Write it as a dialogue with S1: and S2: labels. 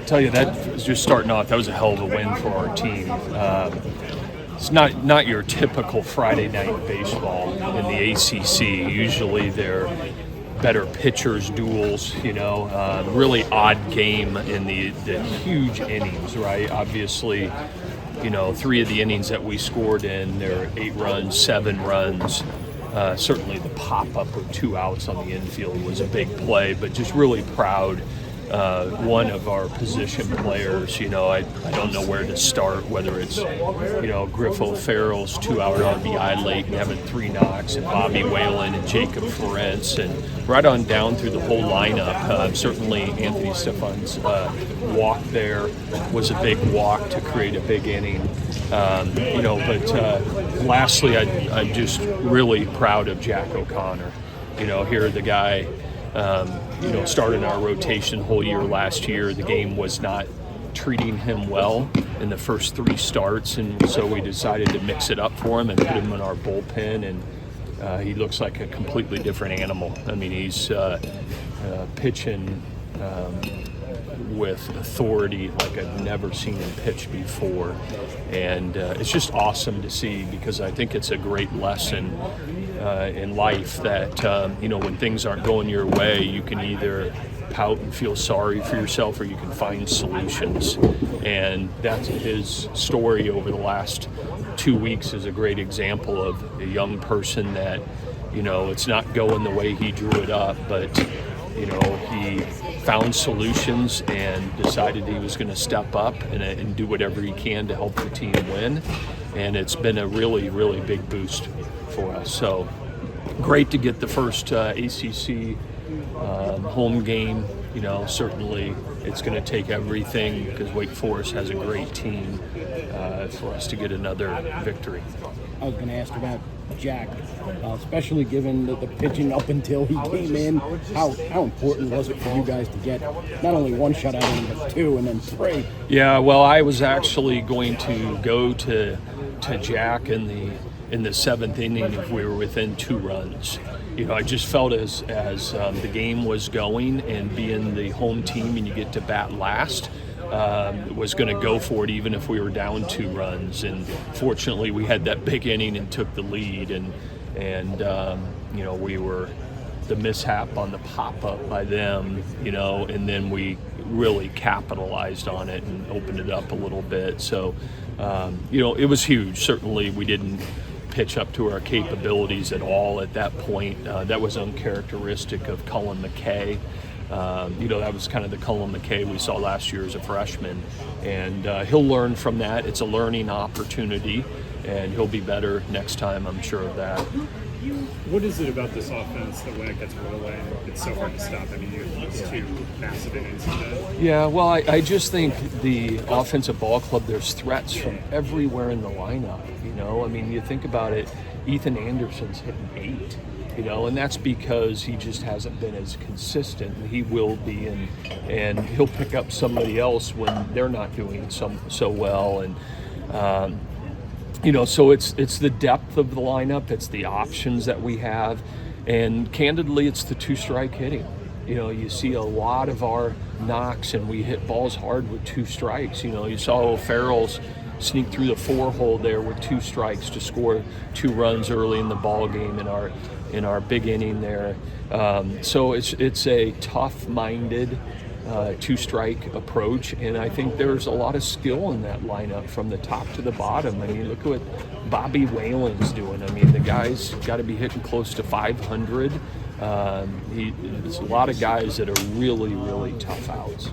S1: tell you, that was just starting off. That was a hell of a win for our team. It's not your typical Friday night baseball in the ACC. Usually they're better pitchers duels, really odd game in the huge innings, right? Obviously, 3 of the innings that we scored in, there were 8 runs, 7 runs. Certainly the pop-up of 2 outs on the infield was a big play, but just really proud. One of our position players, I don't know where to start, whether it's, Griffo Farrell's 2-out RBI late and having 3 knocks, and Bobby Whalen and Jacob Ferentz, and right on down through the whole lineup. Certainly Anthony Stefan's walk there was a big walk to create a big inning. But lastly, I'm just really proud of Jack O'Connor. Here the guy, started our rotation whole year last year. The game was not treating him well in the first 3 starts, and so we decided to mix it up for him and put him in our bullpen, and he looks like a completely different animal. I mean, he's pitching with authority like I've never seen him pitch before, and it's just awesome to see, because I think it's a great lesson in life that when things aren't going your way, you can either pout and feel sorry for yourself, or you can find solutions. And that's his story over the last 2 weeks is a great example of a young person that it's not going the way he drew it up, but he found solutions and decided he was going to step up and do whatever he can to help the team win. And it's been a really, really big boost for us. So great to get the first ACC home game. Certainly it's going to take everything, because Wake Forest has a great team, for us to get another victory.
S2: I was going to ask about Jack, especially given the pitching up until he came in. How important was it for you guys to get not only 1 shutout, but 2 and then 3?
S1: Yeah, well, I was actually going to go to Jack in the 7th inning if we were within 2 runs. I just felt as the game was going, and being the home team and you get to bat last, was going to go for it even if we were down 2 runs. And fortunately we had that big inning and took the lead, and we were the mishap on the pop-up by them, and then we really capitalized on it and opened it up a little bit. So it was huge. Certainly we didn't pitch up to our capabilities at all at that point. That was uncharacteristic of Cullen McKay. That was kind of the Cullen McKay we saw last year as a freshman, and he'll learn from that. It's a learning opportunity, and he'll be better next time, I'm sure of that.
S3: What is it about this offense that when it gets rolling, it's so hard to stop? I mean, you have those 2 massive innings in that.
S1: Yeah, well, I just think the offensive ball club, there's threats from everywhere in the lineup. I mean, you think about it, Ethan Anderson's hitting 8. And that's because he just hasn't been as consistent. He will be, and he'll pick up somebody else when they're not doing so well. And so it's the depth of the lineup, it's the options that we have, and candidly, it's the 2-strike hitting. You see a lot of our knocks, and we hit balls hard with 2 strikes. You saw O'Farrell's sneak through the 4-hole there with 2 strikes to score 2 runs early in the ball game in our big inning there. So it's a tough-minded 2-strike approach, and I think there's a lot of skill in that lineup from the top to the bottom. I mean, look at what Bobby Whalen's doing. I mean, the guy's got to be hitting close to 500. There's a lot of guys that are really, really tough outs.